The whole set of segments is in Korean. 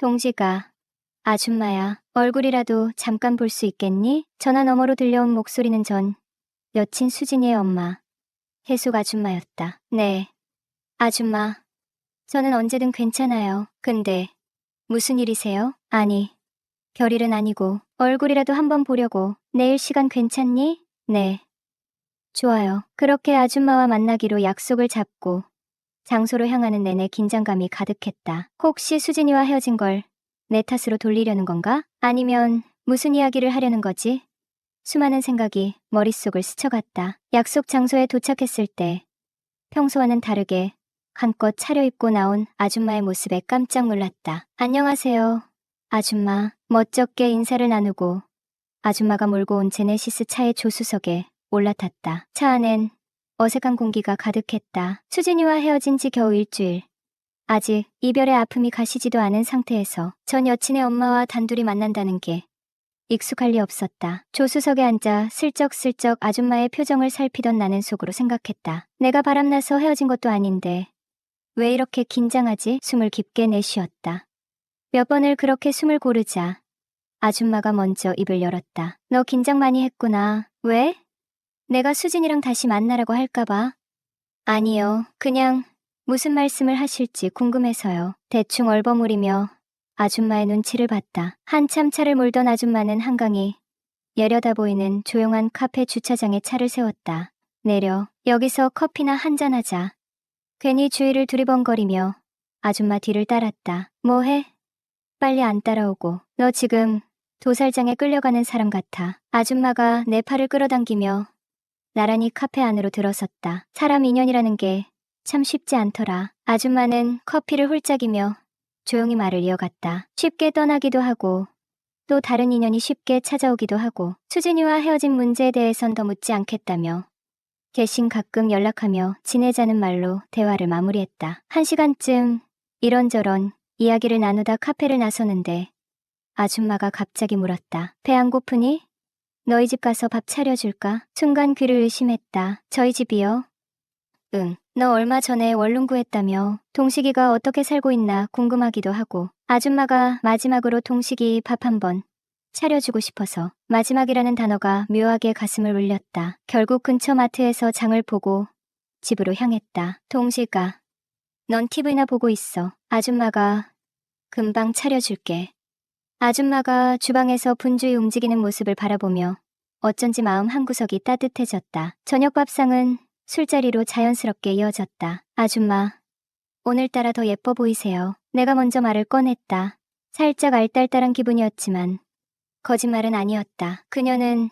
동지가, 아줌마야, 얼굴이라도 잠깐 볼 수 있겠니? 전화 너머로 들려온 목소리는 전 여친 수진이의 엄마, 혜숙 아줌마였다. 네, 아줌마. 저는 언제든 괜찮아요. 근데 무슨 일이세요? 아니, 별일은 아니고 얼굴이라도 한번 보려고. 내일 시간 괜찮니? 네. 좋아요. 그렇게 아줌마와 만나기로 약속을 잡고 장소로 향하는 내내 긴장감이 가득했다. 혹시 수진이와 헤어진 걸 내 탓으로 돌리려는 건가? 아니면 무슨 이야기를 하려는 거지? 수많은 생각이 머릿속을 스쳐갔다. 약속 장소에 도착했을 때 평소와는 다르게 한껏 차려입고 나온 아줌마의 모습에 깜짝 놀랐다. 안녕하세요, 아줌마. 멋쩍게 인사를 나누고 아줌마가 몰고 온 제네시스 차의 조수석에 올라탔다. 차 안엔 어색한 공기가 가득했다. 수진이와 헤어진 지 겨우 일주일. 아직 이별의 아픔이 가시지도 않은 상태에서 전 여친의 엄마와 단둘이 만난다는 게 익숙할 리 없었다. 조수석에 앉아 슬쩍슬쩍 아줌마의 표정을 살피던 나는 속으로 생각했다. 내가 바람나서 헤어진 것도 아닌데 왜 이렇게 긴장하지? 숨을 깊게 내쉬었다. 몇 번을 그렇게 숨을 고르자 아줌마가 먼저 입을 열었다. 너 긴장 많이 했구나. 왜? 내가 수진이랑 다시 만나라고 할까봐? 아니요. 그냥 무슨 말씀을 하실지 궁금해서요. 대충 얼버무리며 아줌마의 눈치를 봤다. 한참 차를 몰던 아줌마는 한강이 예려다 보이는 조용한 카페 주차장에 차를 세웠다. 내려. 여기서 커피나 한잔하자. 괜히 주위를 두리번거리며 아줌마 뒤를 따랐다. 뭐해? 빨리 안 따라오고. 너 지금 도살장에 끌려가는 사람 같아. 아줌마가 내 팔을 끌어당기며 나란히 카페 안으로 들어섰다. 사람 인연이라는 게 참 쉽지 않더라. 아줌마는 커피를 홀짝이며 조용히 말을 이어갔다. 쉽게 떠나기도 하고 또 다른 인연이 쉽게 찾아오기도 하고 수진이와 헤어진 문제에 대해선 더 묻지 않겠다며 대신 가끔 연락하며 지내자는 말로 대화를 마무리했다. 1시간쯤 이런저런 이야기를 나누다 카페를 나서는데 아줌마가 갑자기 물었다. 배 안 고프니? 너희 집 가서 밥 차려줄까? 순간 귀를 의심했다. 저희 집이요? 응. 너 얼마 전에 원룸 구했다며 동식이가 어떻게 살고 있나 궁금하기도 하고 아줌마가 마지막으로 동식이 밥 한번 차려주고 싶어서. 마지막이라는 단어가 묘하게 가슴을 울렸다. 결국 근처 마트에서 장을 보고 집으로 향했다. 동식아, 넌 TV나 보고 있어. 아줌마가 금방 차려줄게. 아줌마가 주방에서 분주히 움직이는 모습을 바라보며 어쩐지 마음 한구석이 따뜻해졌다. 저녁 밥상은 술자리로 자연스럽게 이어졌다. 아줌마, 오늘따라 더 예뻐 보이세요. 내가 먼저 말을 꺼냈다. 살짝 알딸딸한 기분이었지만 거짓말은 아니었다. 그녀는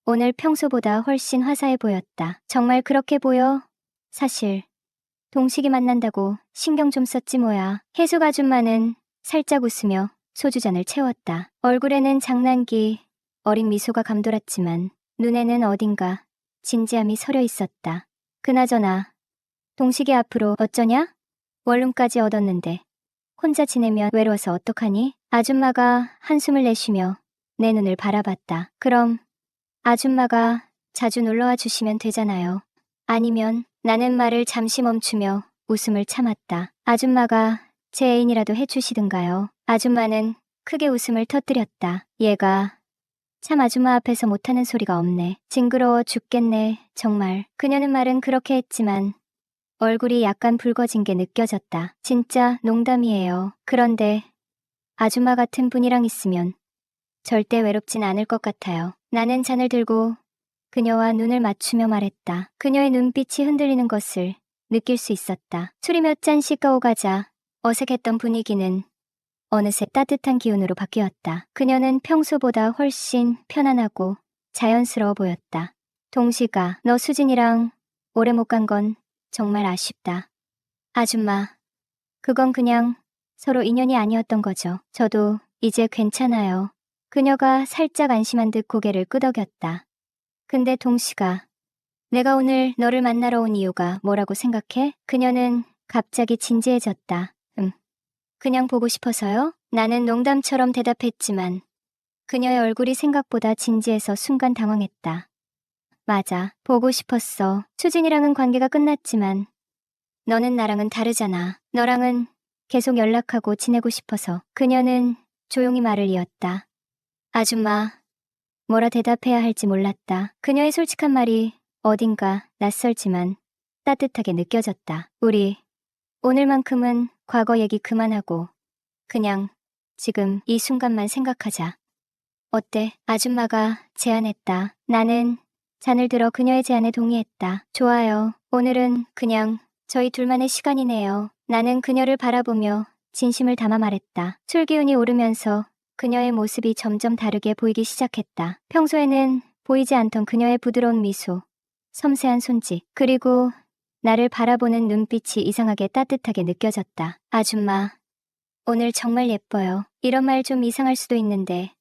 오늘 평소보다 훨씬 화사해 보였다. 정말 그렇게 보여? 사실 동식이 만난다고 신경 좀 썼지 뭐야. 혜숙 아줌마는 살짝 웃으며 소주잔을 채웠다. 얼굴에는 장난기, 어린 미소가 감돌았지만 눈에는 어딘가 진지함이 서려 있었다. 그나저나 동식이 앞으로 어쩌냐? 원룸까지 얻었는데 혼자 지내면 외로워서 어떡하니? 아줌마가 한숨을 내쉬며 내 눈을 바라봤다. 그럼 아줌마가 자주 놀러와 주시면 되잖아요. 아니면. 나는 말을 잠시 멈추며 웃음을 참았다. 아줌마가 제 애인이라도 해주시든가요. 아줌마는 크게 웃음을 터뜨렸다. 얘가 참 아줌마 앞에서 못하는 소리가 없네. 징그러워 죽겠네. 정말. 그녀는 말은 그렇게 했지만 얼굴이 약간 붉어진 게 느껴졌다. 진짜 농담이에요. 그런데 아줌마 같은 분이랑 있으면 절대 외롭진 않을 것 같아요. 나는 잔을 들고 그녀와 눈을 맞추며 말했다. 그녀의 눈빛이 흔들리는 것을 느낄 수 있었다. 술이 몇 잔씩 까오가자 어색했던 분위기는 어느새 따뜻한 기운으로 바뀌었다. 그녀는 평소보다 훨씬 편안하고 자연스러워 보였다. 동식아, 너 수진이랑 오래 못 간 건 정말 아쉽다. 아줌마, 그건 그냥 서로 인연이 아니었던 거죠. 저도 이제 괜찮아요. 그녀가 살짝 안심한 듯 고개를 끄덕였다. 근데 동식아, 내가 오늘 너를 만나러 온 이유가 뭐라고 생각해? 그녀는 갑자기 진지해졌다. 그냥 보고 싶어서요? 나는 농담처럼 대답했지만 그녀의 얼굴이 생각보다 진지해서 순간 당황했다. 맞아, 보고 싶었어. 수진이랑은 관계가 끝났지만 너는 나랑은 다르잖아. 너랑은 계속 연락하고 지내고 싶어서. 그녀는 조용히 말을 이었다. 아줌마, 뭐라 대답해야 할지 몰랐다. 그녀의 솔직한 말이 어딘가 낯설지만 따뜻하게 느껴졌다. 우리 오늘만큼은 과거 얘기 그만하고 그냥 지금 이 순간만 생각하자. 어때? 아줌마가 제안했다. 나는 잔을 들어 그녀의 제안에 동의했다. 좋아요. 오늘은 그냥 저희 둘만의 시간이네요. 나는 그녀를 바라보며 진심을 담아 말했다. 술 기운이 오르면서 그녀의 모습이 점점 다르게 보이기 시작했다. 평소에는 보이지 않던 그녀의 부드러운 미소, 섬세한 손짓, 그리고 나를 바라보는 눈빛이 이상하게 따뜻하게 느껴졌다. 아줌마, 오늘 정말 예뻐요. 이런 말 좀 이상할 수도 있는데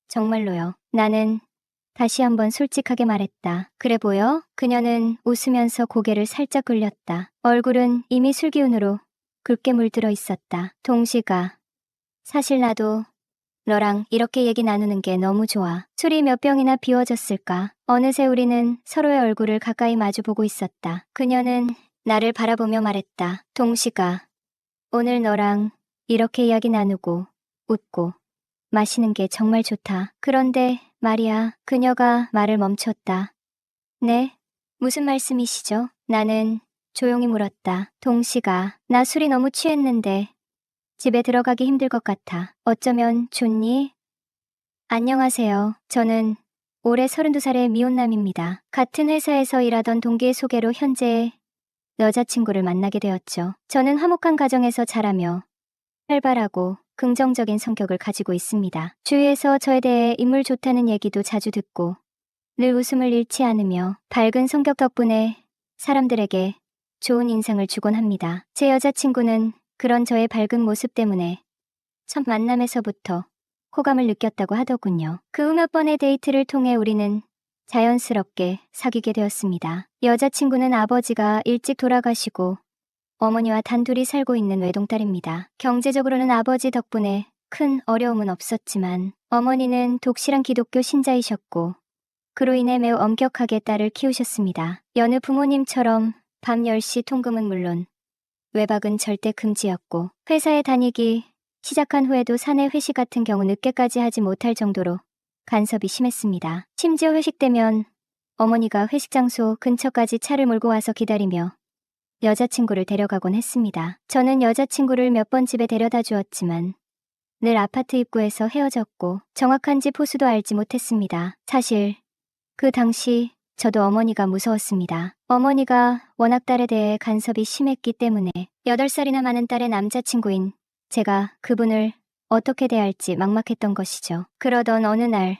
정말로요. 나는 다시 한번 솔직하게 말했다. 그래 보여? 그녀는 웃으면서 고개를 살짝 굴렸다. 얼굴은 이미 술기운으로 굵게 물들어 있었다. 동시가, 사실 나도 너랑 이렇게 얘기 나누는 게 너무 좋아. 술이 몇 병이나 비워졌을까? 어느새 우리는 서로의 얼굴을 가까이 마주보고 있었다. 그녀는 나를 바라보며 말했다. 동시가, 오늘 너랑 이렇게 이야기 나누고 웃고 마시는 게 정말 좋다. 그런데 말이야, 그녀가 말을 멈췄다. 네? 무슨 말씀이시죠? 나는 조용히 물었다. 동시가, 나 술이 너무 취했는데 집에 들어가기 힘들 것 같아. 어쩌면 좋니? 안녕하세요. 저는 올해 32살의 미혼남입니다. 같은 회사에서 일하던 동기의 소개로 현재의 여자친구를 만나게 되었죠. 저는 화목한 가정에서 자라며 활발하고 긍정적인 성격을 가지고 있습니다. 주위에서 저에 대해 인물 좋다는 얘기도 자주 듣고 늘 웃음을 잃지 않으며 밝은 성격 덕분에 사람들에게 좋은 인상을 주곤 합니다. 제 여자친구는 그런 저의 밝은 모습 때문에 첫 만남에서부터 호감을 느꼈다고 하더군요. 그 후 몇 번의 데이트를 통해 우리는 자연스럽게 사귀게 되었습니다. 여자친구는 아버지가 일찍 돌아가시고 어머니와 단둘이 살고 있는 외동딸입니다. 경제적으로는 아버지 덕분에 큰 어려움은 없었지만 어머니는 독실한 기독교 신자이셨고 그로 인해 매우 엄격하게 딸을 키우셨습니다. 여느 부모님처럼 밤 10시 통금은 물론 외박은 절대 금지였고 회사에 다니기 시작한 후에도 사내 회식 같은 경우 늦게까지 하지 못할 정도로 간섭이 심했습니다. 심지어 회식 때면 어머니가 회식 장소 근처까지 차를 몰고 와서 기다리며 여자친구를 데려가곤 했습니다. 저는 여자친구를 몇 번 집에 데려다 주었지만 늘 아파트 입구에서 헤어졌고 정확한 집 호수도 알지 못했습니다. 사실 그 당시 저도 어머니가 무서웠습니다. 어머니가 워낙 딸에 대해 간섭이 심했기 때문에 8살이나 많은 딸의 남자친구인 제가 그분을 어떻게 대할지 막막했던 것이죠. 그러던 어느 날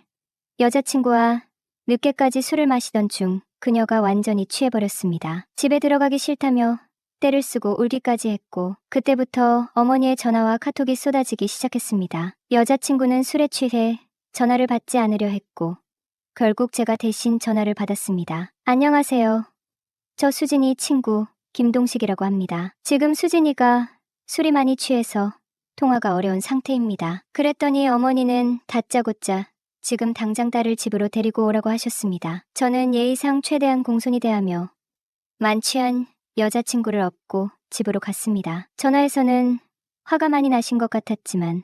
여자친구와 늦게까지 술을 마시던 중 그녀가 완전히 취해버렸습니다. 집에 들어가기 싫다며 떼를 쓰고 울기까지 했고 그때부터 어머니의 전화와 카톡이 쏟아지기 시작했습니다. 여자친구는 술에 취해 전화를 받지 않으려 했고 결국 제가 대신 전화를 받았습니다. 안녕하세요. 저 수진이 친구 김동식이라고 합니다. 지금 수진이가 술이 많이 취해서 통화가 어려운 상태입니다. 그랬더니 어머니는 다짜고짜 지금 당장 딸을 집으로 데리고 오라고 하셨습니다. 저는 예의상 최대한 공손히 대하며 만취한 여자친구를 업고 집으로 갔습니다. 전화에서는 화가 많이 나신 것 같았지만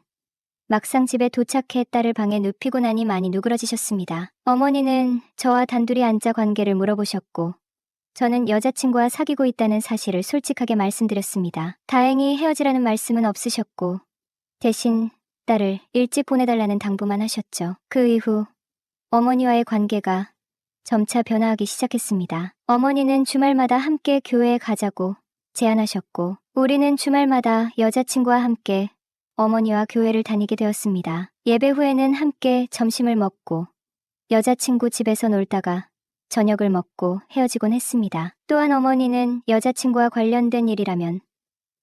막상 집에 도착해 딸을 방에 눕히고 나니 많이 누그러지셨습니다. 어머니는 저와 단둘이 앉아 관계를 물어보셨고 저는 여자친구와 사귀고 있다는 사실을 솔직하게 말씀드렸습니다. 다행히 헤어지라는 말씀은 없으셨고 대신 딸을 일찍 보내달라는 당부만 하셨죠. 그 이후 어머니와의 관계가 점차 변화하기 시작했습니다. 어머니는 주말마다 함께 교회에 가자고 제안하셨고 우리는 주말마다 여자친구와 함께 어머니와 교회를 다니게 되었습니다. 예배 후에는 함께 점심을 먹고 여자친구 집에서 놀다가 저녁을 먹고 헤어지곤 했습니다. 또한 어머니는 여자친구와 관련된 일이라면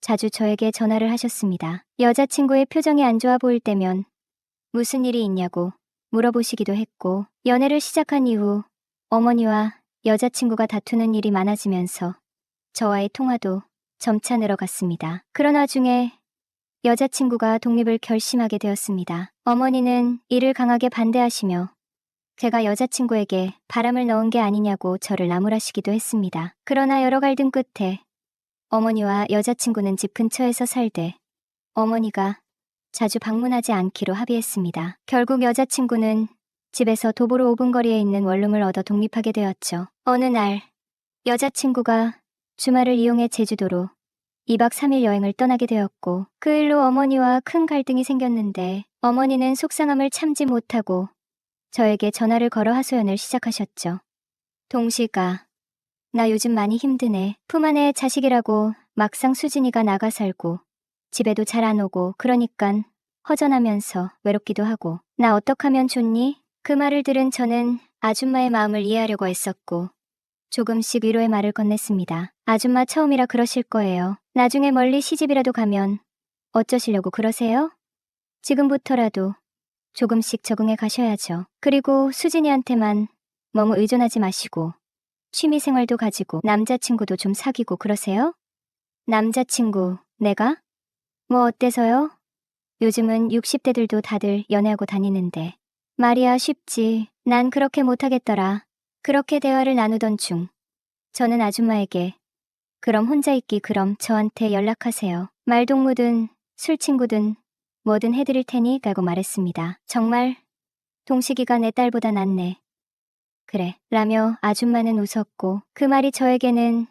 자주 저에게 전화를 하셨습니다. 여자친구의 표정이 안 좋아 보일 때면 무슨 일이 있냐고 물어보시기도 했고 연애를 시작한 이후 어머니와 여자친구가 다투는 일이 많아지면서 저와의 통화도 점차 늘어갔습니다. 그런 와중에 여자친구가 독립을 결심하게 되었습니다. 어머니는 이를 강하게 반대하시며 제가 여자친구에게 바람을 넣은 게 아니냐고 저를 나무라시기도 했습니다. 그러나 여러 갈등 끝에 어머니와 여자친구는 집 근처에서 살되 어머니가 자주 방문하지 않기로 합의했습니다. 결국 여자친구는 집에서 도보로 5분 거리에 있는 원룸을 얻어 독립하게 되었죠. 어느 날 여자친구가 주말을 이용해 제주도로 2박 3일 여행을 떠나게 되었고 그 일로 어머니와 큰 갈등이 생겼는데 어머니는 속상함을 참지 못하고 저에게 전화를 걸어 하소연을 시작하셨죠. 동식아, 나 요즘 많이 힘드네. 품 안에 자식이라고 막상 수진이가 나가 살고 집에도 잘 안 오고 그러니깐 허전하면서 외롭기도 하고 나 어떡하면 좋니? 그 말을 들은 저는 아줌마의 마음을 이해하려고 애썼고 조금씩 위로의 말을 건넸습니다. 아줌마 처음이라 그러실 거예요. 나중에 멀리 시집이라도 가면 어쩌시려고 그러세요? 지금부터라도 조금씩 적응해 가셔야죠. 그리고 수진이한테만 너무 의존하지 마시고 취미생활도 가지고 남자친구도 좀 사귀고 그러세요? 남자친구, 내가? 뭐 어때서요? 요즘은 60대들도 다들 연애하고 다니는데. 말이야 쉽지. 난 그렇게 못하겠더라. 그렇게 대화를 나누던 중 저는 아줌마에게 그럼 혼자 있기 그럼 저한테 연락하세요. 말동무든 술친구든 뭐든 해드릴 테니 라고 말했습니다. 정말 동식이가 내 딸보다 낫네. 그래 라며 아줌마는 웃었고 그 말이 저에게는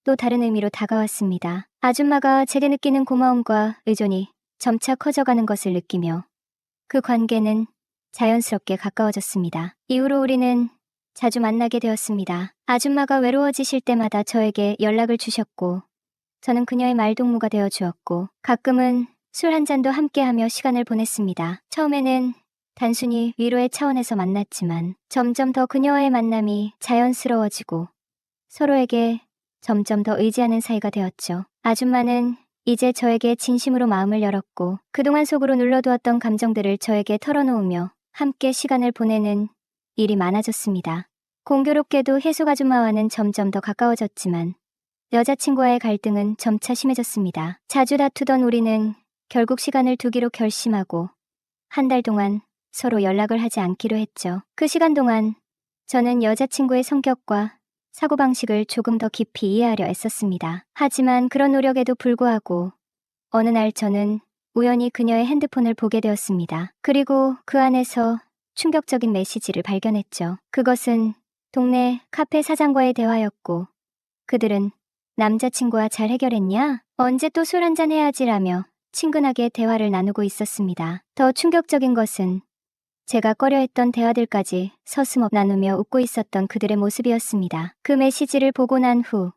또 다른 의미로 다가왔습니다. 아줌마가 제게 느끼는 고마움과 의존이 점차 커져가는 것을 느끼며 그 관계는 자연스럽게 가까워졌습니다. 이후로 우리는 자주 만나게 되었습니다. 아줌마가 외로워지실 때마다 저에게 연락을 주셨고 저는 그녀의 말동무가 되어 주었고 가끔은 술 한 잔도 함께하며 시간을 보냈습니다. 처음에는 단순히 위로의 차원에서 만났지만 점점 더 그녀와의 만남이 자연스러워지고 서로에게 점점 더 의지하는 사이가 되었죠. 아줌마는 이제 저에게 진심으로 마음을 열었고 그동안 속으로 눌러두었던 감정들을 저에게 털어놓으며 함께 시간을 보내는 일이 많아졌습니다. 공교롭게도 혜숙 아줌마와는 점점 더 가까워졌지만 여자친구와의 갈등은 점차 심해졌습니다. 자주 다투던 우리는 결국 시간을 두기로 결심하고 한 달 동안 서로 연락을 하지 않기로 했죠. 그 시간 동안 저는 여자친구의 성격과 사고방식을 조금 더 깊이 이해하려 애썼습니다. 하지만 그런 노력에도 불구하고 어느 날 저는 우연히 그녀의 핸드폰을 보게 되었습니다. 그리고 그 안에서 충격적인 메시지를 발견했죠. 그것은 동네 카페 사장과의 대화였고 그들은 남자친구와 잘 해결했냐? 언제 또 술 한잔 해야지라며 친근하게 대화를 나누고 있었습니다. 더 충격적인 것은 제가 꺼려했던 대화들까지 서슴없 나누며 웃고 있었던 그들의 모습이었습니다. 그 메시지를 보고 난 후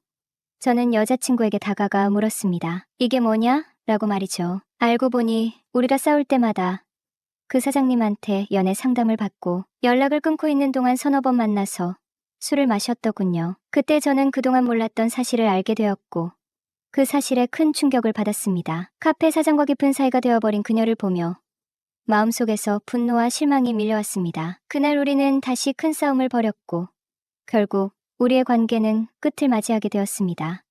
저는 여자친구에게 다가가 물었습니다. 이게 뭐냐? 라고 말이죠. 알고 보니 우리가 싸울 때마다 그 사장님한테 연애 상담을 받고 연락을 끊고 있는 동안 서너 번 만나서 술을 마셨더군요. 그때 저는 그동안 몰랐던 사실을 알게 되었고 그 사실에 큰 충격을 받았습니다. 카페 사장과 깊은 사이가 되어버린 그녀를 보며 마음속에서 분노와 실망이 밀려왔습니다. 그날 우리는 다시 큰 싸움을 벌였고 결국 우리의 관계는 끝을 맞이하게 되었습니다.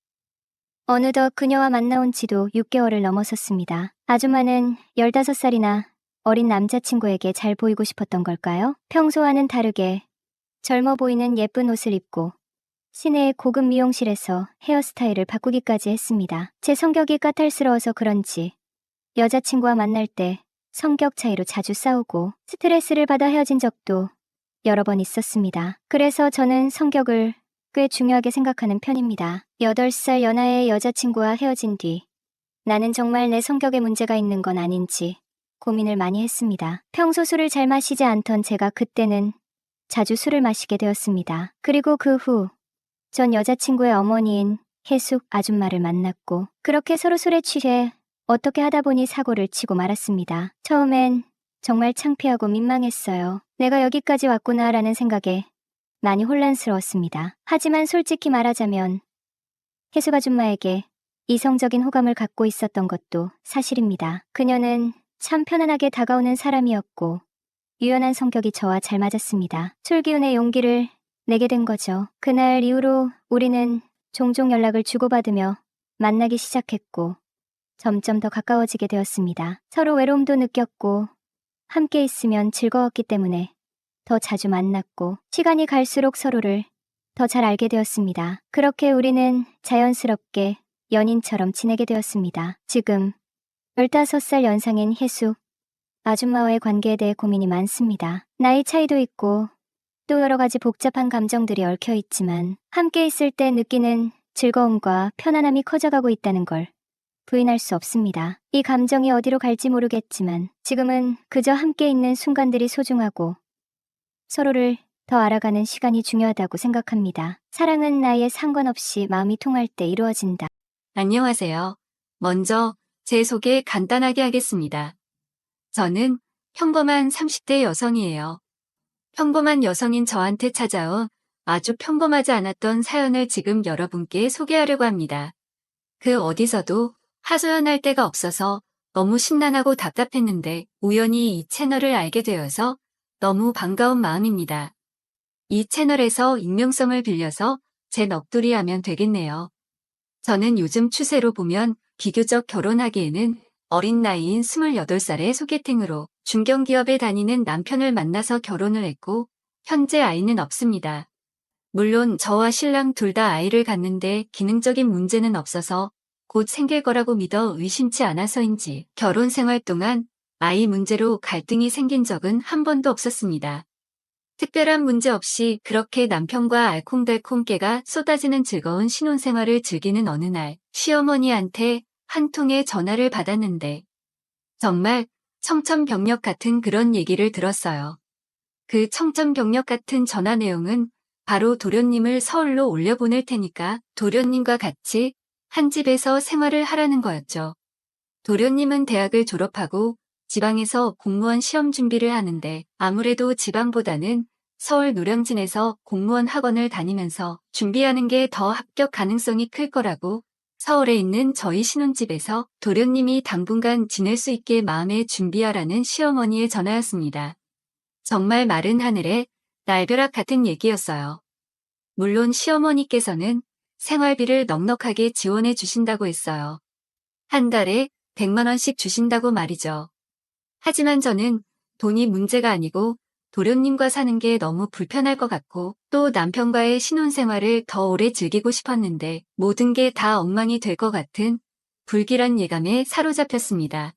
어느덧 그녀와 만나온 지도 6개월을 넘어섰습니다. 아줌마는 15살이나 어린 남자친구에게 잘 보이고 싶었던 걸까요? 평소와는 다르게 젊어 보이는 예쁜 옷을 입고 시내의 고급 미용실에서 헤어스타일을 바꾸기까지 했습니다. 제 성격이 까탈스러워서 그런지 여자친구와 만날 때 성격 차이로 자주 싸우고 스트레스를 받아 헤어진 적도 여러 번 있었습니다. 그래서 저는 성격을 꽤 중요하게 생각하는 편입니다. 8살 연하의 여자친구와 헤어진 뒤 나는 정말 내 성격에 문제가 있는 건 아닌지 고민을 많이 했습니다. 평소 술을 잘 마시지 않던 제가 그때는 자주 술을 마시게 되었습니다. 그리고 그 후 전 여자친구의 어머니인 혜숙 아줌마를 만났고 그렇게 서로 술에 취해 어떻게 하다 보니 사고를 치고 말았습니다. 처음엔 정말 창피하고 민망했어요. 내가 여기까지 왔구나라는 생각에 많이 혼란스러웠습니다. 하지만 솔직히 말하자면 혜숙 아줌마에게 이성적인 호감을 갖고 있었던 것도 사실입니다. 그녀는 참 편안하게 다가오는 사람이었고 유연한 성격이 저와 잘 맞았습니다. 술기운의 용기를 내게 된 거죠. 그날 이후로 우리는 종종 연락을 주고받으며 만나기 시작했고 점점 더 가까워지게 되었습니다. 서로 외로움도 느꼈고 함께 있으면 즐거웠기 때문에 더 자주 만났고 시간이 갈수록 서로를 더 잘 알게 되었습니다. 그렇게 우리는 자연스럽게 연인처럼 지내게 되었습니다. 지금 15살 연상인 혜수. 아줌마와의 관계에 대해 고민이 많습니다. 나이 차이도 있고 또 여러 가지 복잡한 감정들이 얽혀 있지만 함께 있을 때 느끼는 즐거움과 편안함이 커져가고 있다는 걸 부인할 수 없습니다. 이 감정이 어디로 갈지 모르겠지만 지금은 그저 함께 있는 순간들이 소중하고 서로를 더 알아가는 시간이 중요하다고 생각합니다. 사랑은 나이에 상관없이 마음이 통할 때 이루어진다. 안녕하세요. 먼저 제 소개 간단하게 하겠습니다. 저는 평범한 30대 여성이에요. 평범한 여성인 저한테 찾아온 아주 평범하지 않았던 사연을 지금 여러분께 소개하려고 합니다. 그 어디서도 하소연할 데가 없어서 너무 심란하고 답답했는데 우연히 이 채널을 알게 되어서 너무 반가운 마음입니다. 이 채널에서 익명성을 빌려서 제 넋두리 하면 되겠네요. 저는 요즘 추세로 보면 비교적 결혼하기에는 어린 나이인 28살의 소개팅으로 중견기업에 다니는 남편을 만나서 결혼을 했고 현재 아이는 없습니다. 물론 저와 신랑 둘 다 아이를 갖는데 기능적인 문제는 없어서 곧 생길 거라고 믿어 의심치 않아서인지 결혼 생활 동안 아이 문제로 갈등이 생긴 적은 한 번도 없었습니다. 특별한 문제 없이 그렇게 남편과 알콩달콩 깨가 쏟아지는 즐거운 신혼생활을 즐기는 어느 날 시어머니한테 한 통의 전화를 받았는데 정말 청천벽력 같은 그런 얘기를 들었어요. 그 청천벽력 같은 전화 내용은 바로 도련님을 서울로 올려보낼 테니까 도련님과 같이 한 집에서 생활을 하라는 거였죠. 도련님은 대학을 졸업하고 지방에서 공무원 시험 준비를 하는데 아무래도 지방보다는 서울 노량진에서 공무원 학원을 다니면서 준비하는 게 더 합격 가능성이 클 거라고 서울에 있는 저희 신혼집에서 도련님이 당분간 지낼 수 있게 마음에 준비하라는 시어머니의 전화였습니다. 정말 마른 하늘에 날벼락 같은 얘기였어요. 물론 시어머니께서는 생활비를 넉넉하게 지원해 주신다고 했어요. 한 달에 100만 원씩 주신다고 말이죠. 하지만 저는 돈이 문제가 아니고 도련님과 사는 게 너무 불편할 것 같고 또 남편과의 신혼생활을 더 오래 즐기고 싶었는데 모든 게 다 엉망이 될 것 같은 불길한 예감에 사로잡혔습니다.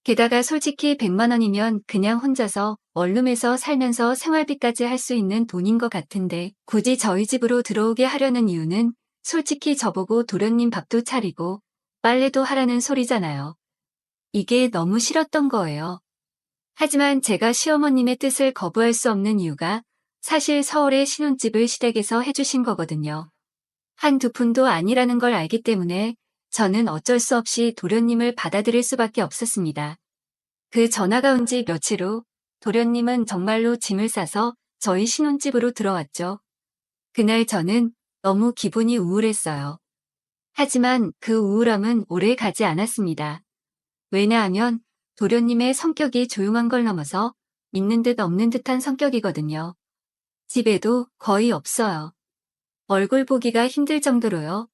게다가 솔직히 100만 원이면 그냥 혼자서 원룸에서 살면서 생활비까지 할 수 있는 돈인 것 같은데 굳이 저희 집으로 들어오게 하려는 이유는 솔직히 저보고 도련님 밥도 차리고 빨래도 하라는 소리잖아요. 이게 너무 싫었던 거예요. 하지만 제가 시어머님의 뜻을 거부할 수 없는 이유가 사실 서울에 신혼집을 시댁에서 해주신 거거든요. 한두 푼도 아니라는 걸 알기 때문에 저는 어쩔 수 없이 도련님을 받아들일 수밖에 없었습니다. 그 전화가 온 지 며칠 후 도련님은 정말로 짐을 싸서 저희 신혼집으로 들어왔죠. 그날 저는 너무 기분이 우울했어요. 하지만 그 우울함은 오래 가지 않았습니다. 왜냐하면 도련님의 성격이 조용한 걸 넘어서 있는 듯 없는 듯한 성격이거든요. 집에도 거의 없어요. 얼굴 보기가 힘들 정도로요.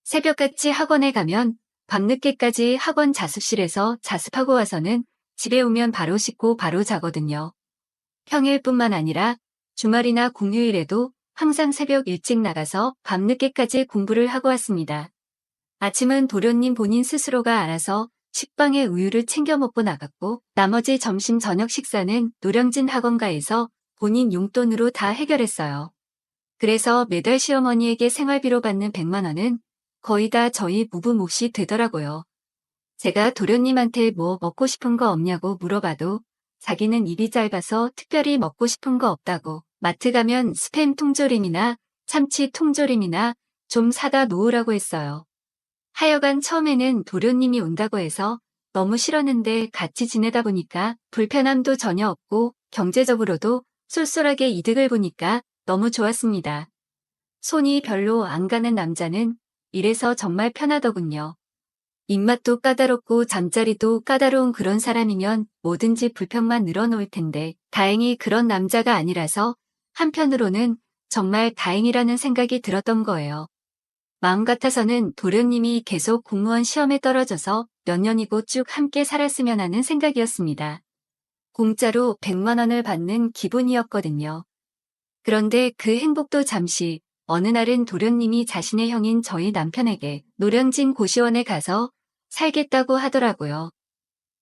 새벽같이 학원에 가면 밤늦게까지 학원 자습실에서 자습하고 와서는 집에 오면 바로 씻고 바로 자거든요. 평일뿐만 아니라 주말이나 공휴일에도 항상 새벽 일찍 나가서 밤늦게까지 공부를 하고 왔습니다. 아침은 도련님 본인 스스로가 알아서 식빵에 우유를 챙겨 먹고 나갔고 나머지 점심 저녁 식사는 노량진 학원가에서 본인 용돈으로 다 해결했어요. 그래서 매달 시어머니에게 생활비로 받는 100만 원은 거의 다 저희 부부 몫이 되더라고요. 제가 도련님한테 뭐 먹고 싶은 거 없냐고 물어봐도 자기는 입이 짧아서 특별히 먹고 싶은 거 없다고 마트 가면 스팸 통조림이나 참치 통조림이나 좀 사다 놓으라고 했어요. 하여간 처음에는 도련님이 온다고 해서 너무 싫었는데 같이 지내다 보니까 불편함도 전혀 없고 경제적으로도 쏠쏠하게 이득을 보니까 너무 좋았습니다. 손이 별로 안 가는 남자는 이래서 정말 편하더군요. 입맛도 까다롭고 잠자리도 까다로운 그런 사람이면 뭐든지 불평만 늘어놓을 텐데 다행히 그런 남자가 아니라서 한편으로는 정말 다행이라는 생각이 들었던 거예요. 마음 같아서는 도련님이 계속 공무원 시험에 떨어져서 몇 년이고 쭉 함께 살았으면 하는 생각이었습니다. 공짜로 100만 원을 받는 기분이었거든요. 그런데 그 행복도 잠시 어느 날은 도련님이 자신의 형인 저희 남편에게 노량진 고시원에 가서 살겠다고 하더라고요.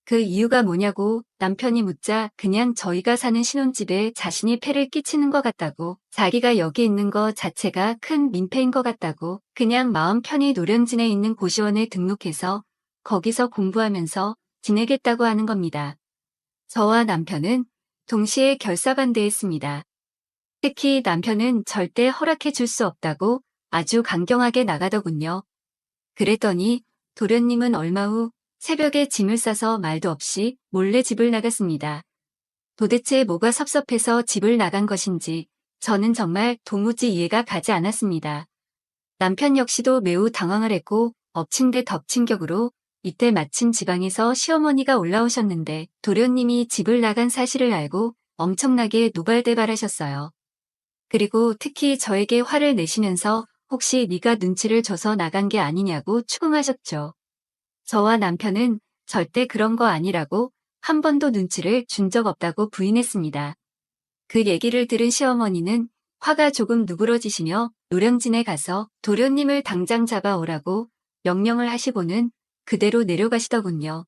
그 이유가 뭐냐고 남편이 묻자 그냥 저희가 사는 신혼집에 자신이 폐를 끼치는 것 같다고, 자기가 여기 있는 것 자체가 큰 민폐인 것 같다고, 그냥 마음 편히 노량진에 있는 고시원에 등록해서 거기서 공부하면서 지내겠다고 하는 겁니다. 저와 남편은 동시에 결사반대했습니다. 특히 남편은 절대 허락해 줄 수 없다고 아주 강경하게 나가더군요. 그랬더니 도련님은 얼마 후 새벽에 짐을 싸서 말도 없이 몰래 집을 나갔습니다. 도대체 뭐가 섭섭해서 집을 나간 것인지 저는 정말 도무지 이해가 가지 않았습니다. 남편 역시도 매우 당황을 했고 엎친 데 덮친 격으로 이때 마침 지방에서 시어머니가 올라오셨는데 도련님이 집을 나간 사실을 알고 엄청나게 노발대발하셨어요. 그리고 특히 저에게 화를 내시면서 혹시 네가 눈치를 줘서 나간 게 아니냐고 추궁하셨죠. 저와 남편은 절대 그런 거 아니라고 한 번도 눈치를 준 적 없다고 부인했습니다. 그 얘기를 들은 시어머니는 화가 조금 누그러지시며 노량진에 가서 도련님을 당장 잡아오라고 명령을 하시고는 그대로 내려가시더군요.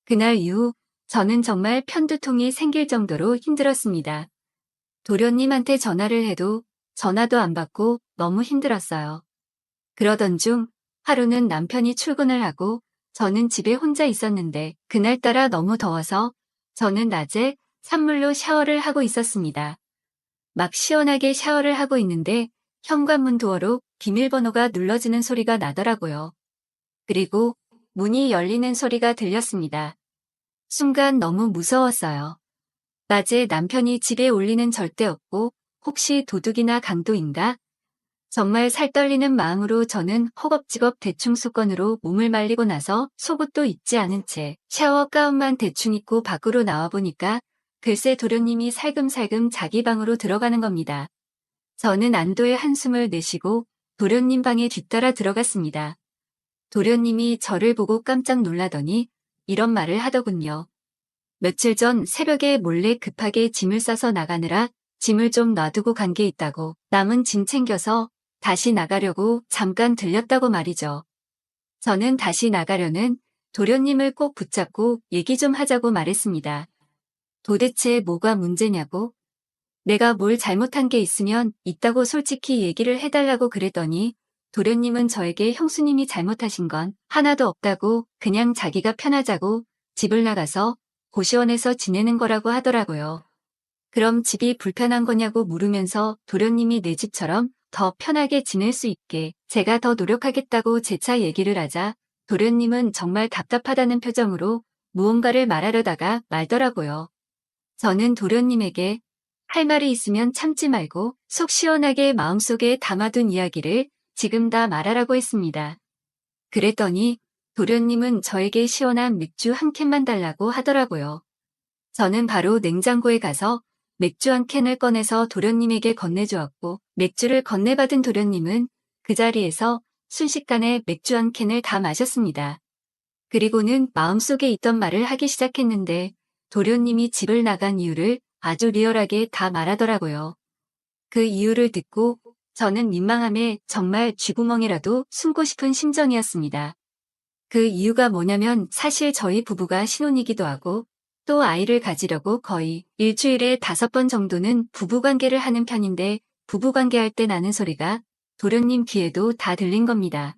그날 이후 저는 정말 편두통이 생길 정도로 힘들었습니다. 도련님한테 전화를 해도 전화도 안 받고 너무 힘들었어요. 그러던 중 하루는 남편이 출근을 하고 저는 집에 혼자 있었는데 그날따라 너무 더워서 저는 낮에 찬물로 샤워를 하고 있었습니다. 막 시원하게 샤워를 하고 있는데 현관문 도어로 비밀번호가 눌러지는 소리가 나더라고요. 그리고 문이 열리는 소리가 들렸습니다. 순간 너무 무서웠어요. 낮에 남편이 집에 올 리는 절대 없고 혹시 도둑이나 강도인가? 정말 살떨리는 마음으로 저는 허겁지겁 대충 수건으로 몸을 말리고 나서 속옷도 입지 않은 채 샤워 가운만 대충 입고 밖으로 나와보니까 글쎄 도련님이 살금살금 자기 방으로 들어가는 겁니다. 저는 안도의 한숨을 내쉬고 도련님 방에 뒤따라 들어갔습니다. 도련님이 저를 보고 깜짝 놀라더니 이런 말을 하더군요. 며칠 전 새벽에 몰래 급하게 짐을 싸서 나가느라 짐을 좀 놔두고 간 게 있다고, 남은 짐 챙겨서 다시 나가려고 잠깐 들렸다고 말이죠. 저는 다시 나가려는 도련님을 꼭 붙잡고 얘기 좀 하자고 말했습니다. 도대체 뭐가 문제냐고? 내가 뭘 잘못한 게 있으면 있다고 솔직히 얘기를 해달라고 그랬더니 도련님은 저에게 형수님이 잘못하신 건 하나도 없다고 그냥 자기가 편하자고 집을 나가서 고시원에서 지내는 거라고 하더라고요. 그럼 집이 불편한 거냐고 물으면서 도련님이 내 집처럼 더 편하게 지낼 수 있게 제가 더 노력하겠다고 재차 얘기를 하자 도련님은 정말 답답하다는 표정으로 무언가를 말하려다가 말더라고요. 저는 도련님에게 할 말이 있으면 참지 말고 속 시원하게 마음속에 담아둔 이야기를 지금 다 말하라고 했습니다. 그랬더니 도련님은 저에게 시원한 맥주 한 캔만 달라고 하더라고요. 저는 바로 냉장고에 가서 맥주 한 캔을 꺼내서 도련님에게 건네주었고 맥주를 건네받은 도련님은 그 자리에서 순식간에 맥주 한 캔을 다 마셨습니다. 그리고는 마음속에 있던 말을 하기 시작했는데 도련님이 집을 나간 이유를 아주 리얼하게 다 말하더라고요. 그 이유를 듣고 저는 민망함에 정말 쥐구멍이라도 숨고 싶은 심정이었습니다. 그 이유가 뭐냐면 사실 저희 부부가 신혼이기도 하고 또 아이를 가지려고 거의 일주일에 5번 정도는 부부관계를 하는 편인데 부부관계할 때 나는 소리가 도련님 귀에도 다 들린 겁니다.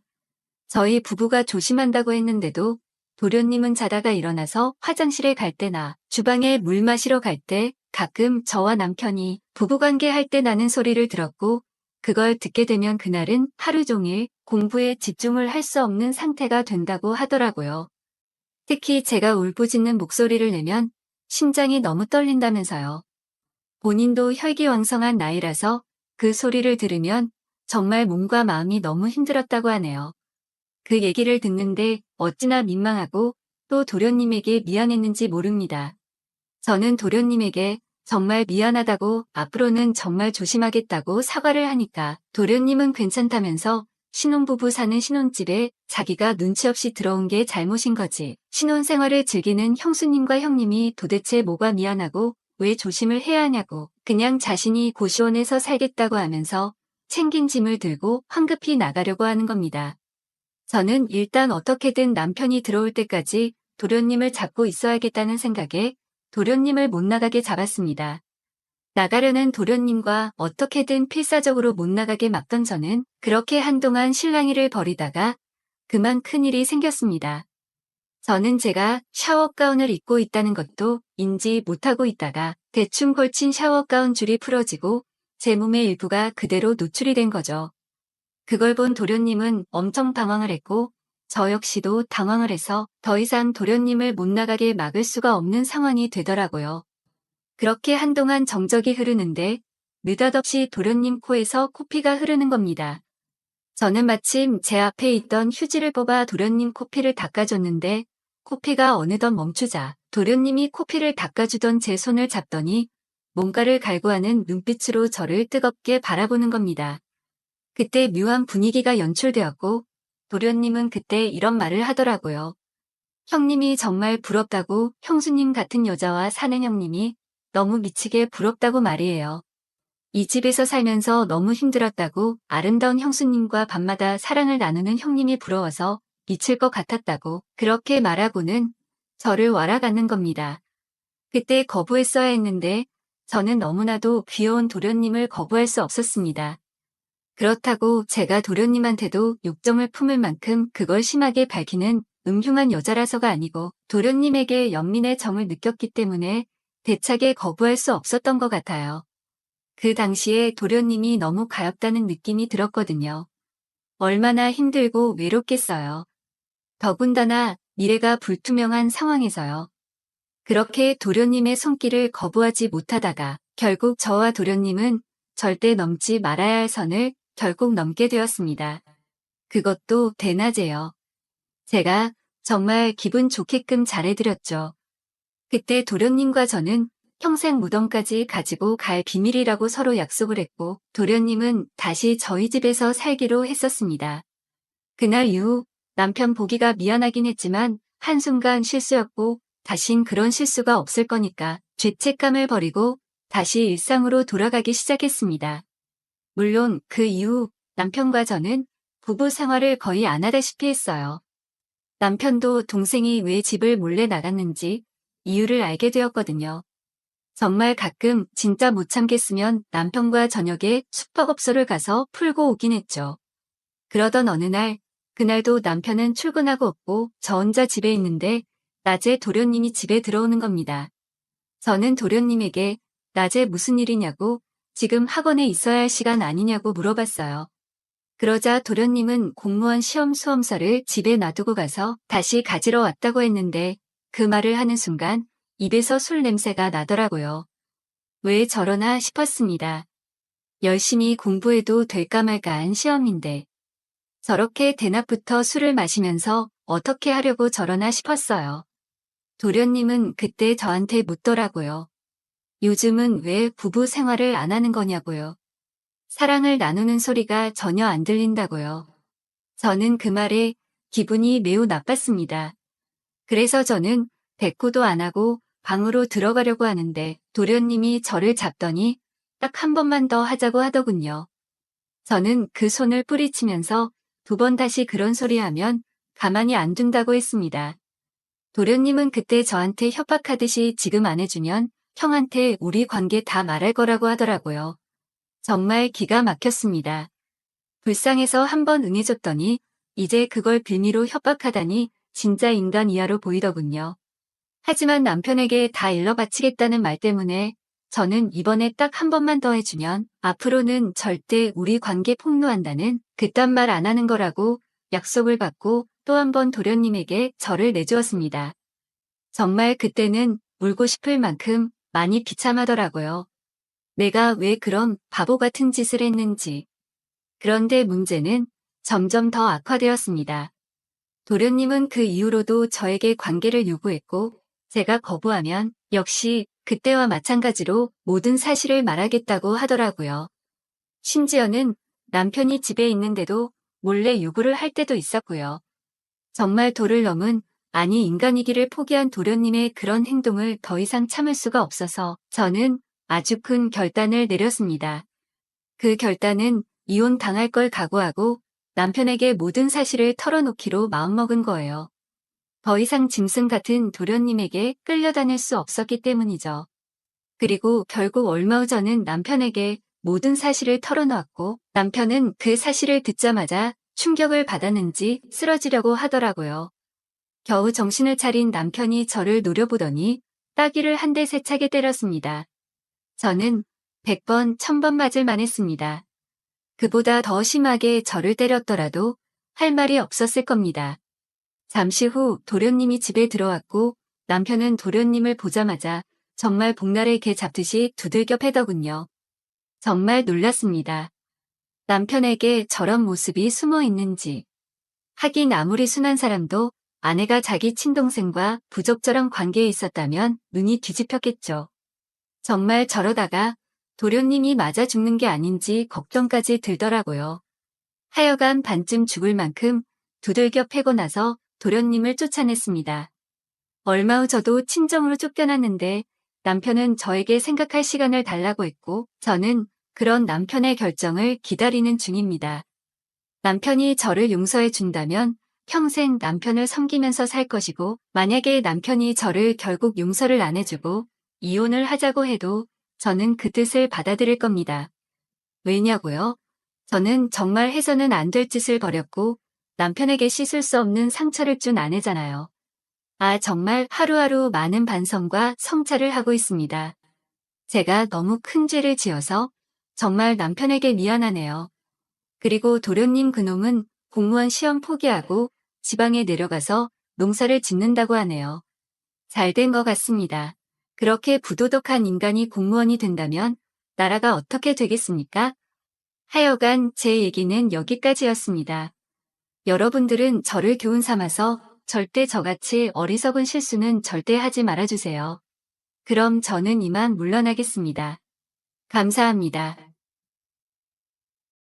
저희 부부가 조심한다고 했는데도 도련님은 자다가 일어나서 화장실에 갈 때나 주방에 물 마시러 갈 때 가끔 저와 남편이 부부관계 할 때 나는 소리를 들었고 그걸 듣게 되면 그날은 하루 종일 공부에 집중을 할 수 없는 상태가 된다고 하더라고요. 특히 제가 울부짖는 목소리를 내면 심장이 너무 떨린다면서요. 본인도 혈기왕성한 나이라서 그 소리를 들으면 정말 몸과 마음이 너무 힘들었다고 하네요. 그 얘기를 듣는데 어찌나 민망하고 또 도련님에게 미안했는지 모릅니다. 저는 도련님에게 정말 미안하다고 앞으로는 정말 조심하겠다고 사과를 하니까 도련님은 괜찮다면서 신혼부부 사는 신혼집에 자기가 눈치 없이 들어온 게 잘못인 거지. 신혼생활을 즐기는 형수님과 형님이 도대체 뭐가 미안하고 왜 조심을 해야 하냐고 그냥 자신이 고시원에서 살겠다고 하면서 챙긴 짐을 들고 황급히 나가려고 하는 겁니다. 저는 일단 어떻게든 남편이 들어올 때까지 도련님을 잡고 있어야겠다는 생각에 도련님을 못 나가게 잡았습니다. 나가려는 도련님과 어떻게든 필사적으로 못 나가게 막던 저는 그렇게 한동안 실랑이를 벌이다가 그만 큰일이 생겼습니다. 저는 제가 샤워 가운을 입고 있다는 것도 인지 못하고 있다가 대충 걸친 샤워 가운 줄이 풀어지고 제 몸의 일부가 그대로 노출이 된 거죠. 그걸 본 도련님은 엄청 당황을 했고 저 역시도 당황을 해서 더 이상 도련님을 못 나가게 막을 수가 없는 상황이 되더라고요. 그렇게 한동안 정적이 흐르는데 느닷없이 도련님 코에서 코피가 흐르는 겁니다. 저는 마침 제 앞에 있던 휴지를 뽑아 도련님 코피를 닦아줬는데 코피가 어느덧 멈추자 도련님이 코피를 닦아주던 제 손을 잡더니 뭔가를 갈구하는 눈빛으로 저를 뜨겁게 바라보는 겁니다. 그때 묘한 분위기가 연출되었고 도련님은 그때 이런 말을 하더라고요. 형님이 정말 부럽다고 형수님 같은 여자와 사는 형님이 너무 미치게 부럽다고 말이에요. 이 집에서 살면서 너무 힘들었다고 아름다운 형수님과 밤마다 사랑을 나누는 형님이 부러워서 미칠 것 같았다고 그렇게 말하고는 저를 wal아가는 겁니다. 그때 거부했어야 했는데 저는 너무나도 귀여운 도련님을 거부할 수 없었습니다. 그렇다고 제가 도련님한테도 욕정을 품을 만큼 그걸 심하게 밝히는 음흉한 여자라서가 아니고 도련님에게 연민의 정을 느꼈기 때문에 대차게 거부할 수 없었던 것 같아요. 그 당시에 도련님이 너무 가엾다는 느낌이 들었거든요. 얼마나 힘들고 외롭겠어요. 더군다나 미래가 불투명한 상황에서요. 그렇게 도련님의 손길을 거부하지 못하다가 결국 저와 도련님은 절대 넘지 말아야 할 선을 결국 넘게 되었습니다. 그것도 대낮에요. 제가 정말 기분 좋게끔 잘해드렸죠. 그때 도련님과 저는 평생 무덤까지 가지고 갈 비밀이라고 서로 약속을 했고 도련님은 다시 저희 집에서 살기로 했었습니다. 그날 이후 남편 보기가 미안하긴 했지만 한순간 실수였고 다신 그런 실수가 없을 거니까 죄책감을 버리고 다시 일상으로 돌아가기 시작했습니다. 물론 그 이후 남편과 저는 부부 생활을 거의 안 하다시피 했어요. 남편도 동생이 왜 집을 몰래 나갔는지 이유를 알게 되었거든요. 정말 가끔 진짜 못 참겠으면 남편과 저녁에 숙박업소를 가서 풀고 오긴 했죠. 그러던 어느 날, 그날도 남편은 출근하고 없고 저 혼자 집에 있는데 낮에 도련님이 집에 들어오는 겁니다. 저는 도련님에게 낮에 무슨 일이냐고 지금 학원에 있어야 할 시간 아니냐고 물어봤어요. 그러자 도련님은 공무원 시험 수험서를 집에 놔두고 가서 다시 가지러 왔다고 했는데 그 말을 하는 순간 입에서 술 냄새가 나더라고요. 왜 저러나 싶었습니다. 열심히 공부해도 될까 말까 한 시험인데 저렇게 대낮부터 술을 마시면서 어떻게 하려고 저러나 싶었어요. 도련님은 그때 저한테 묻더라고요. 요즘은 왜 부부 생활을 안 하는 거냐고요. 사랑을 나누는 소리가 전혀 안 들린다고요. 저는 그 말에 기분이 매우 나빴습니다. 그래서 저는 대꾸도 안 하고 방으로 들어가려고 하는데 도련님이 저를 잡더니 딱 한 번만 더 하자고 하더군요. 저는 그 손을 뿌리치면서 2번 다시 그런 소리 하면 가만히 안 둔다고 했습니다. 도련님은 그때 저한테 협박하듯이 지금 안 해주면 형한테 우리 관계 다 말할 거라고 하더라고요. 정말 기가 막혔습니다. 불쌍해서 한 번 응해줬더니 이제 그걸 빌미로 협박하다니 진짜 인간 이하로 보이더군요. 하지만 남편에게 다 일러 바치겠다는 말 때문에 저는 이번에 딱 한 번만 더 해주면 앞으로는 절대 우리 관계 폭로한다는 그딴 말 안 하는 거라고 약속을 받고 또 한 번 도련님에게 저를 내주었습니다. 정말 그때는 울고 싶을 만큼 많이 비참하더라고요. 내가 왜 그런 바보 같은 짓을 했는지. 그런데 문제는 점점 더 악화되었습니다. 도련님은 그 이후로도 저에게 관계를 요구했고 제가 거부하면 역시 그때와 마찬가지로 모든 사실을 말하겠다고 하더라고요. 심지어는 남편이 집에 있는데도 몰래 요구를 할 때도 있었고요. 정말 도를 넘은 아니 인간이기를 포기한 도련님의 그런 행동을 더 이상 참을 수가 없어서 저는 아주 큰 결단을 내렸습니다. 그 결단은 이혼 당할 걸 각오하고 남편에게 모든 사실을 털어놓기로 마음먹은 거예요. 더 이상 짐승 같은 도련님에게 끌려다닐 수 없었기 때문이죠. 그리고 결국 얼마 후 저는 남편에게 모든 사실을 털어놓았고 남편은 그 사실을 듣자마자 충격을 받았는지 쓰러지려고 하더라고요. 겨우 정신을 차린 남편이 저를 노려보더니 따귀를 한 대 세차게 때렸습니다. 저는 100번, 1000번 맞을 만했습니다. 그보다 더 심하게 저를 때렸더라도 할 말이 없었을 겁니다. 잠시 후 도련님이 집에 들어왔고 남편은 도련님을 보자마자 정말 복날의 개 잡듯이 두들겨 패더군요. 정말 놀랐습니다. 남편에게 저런 모습이 숨어 있는지. 하긴 아무리 순한 사람도 아내가 자기 친동생과 부적절한 관계에 있었다면 눈이 뒤집혔겠죠. 정말 저러다가 도련님이 맞아 죽는 게 아닌지 걱정까지 들더라고요. 하여간 반쯤 죽을 만큼 두들겨 패고 나서 도련님을 쫓아냈습니다. 얼마 후 저도 친정으로 쫓겨났는데 남편은 저에게 생각할 시간을 달라고 했고 저는 그런 남편의 결정을 기다리는 중입니다. 남편이 저를 용서해 준다면 평생 남편을 섬기면서 살 것이고 만약에 남편이 저를 결국 용서를 안 해주고 이혼을 하자고 해도 저는 그 뜻을 받아들일 겁니다. 왜냐고요? 저는 정말 해서는 안 될 짓을 벌였고 남편에게 씻을 수 없는 상처를 준 아내잖아요. 정말 하루하루 많은 반성과 성찰을 하고 있습니다. 제가 너무 큰 죄를 지어서 정말 남편에게 미안하네요. 그리고 도련님 그놈은 공무원 시험 포기하고 지방에 내려가서 농사를 짓는다고 하네요. 잘 된 것 같습니다. 그렇게 부도덕한 인간이 공무원이 된다면 나라가 어떻게 되겠습니까? 하여간 제 얘기는 여기까지였습니다. 여러분들은 저를 교훈 삼아서 절대 저같이 어리석은 실수는 절대 하지 말아주세요. 그럼 저는 이만 물러나겠습니다. 감사합니다.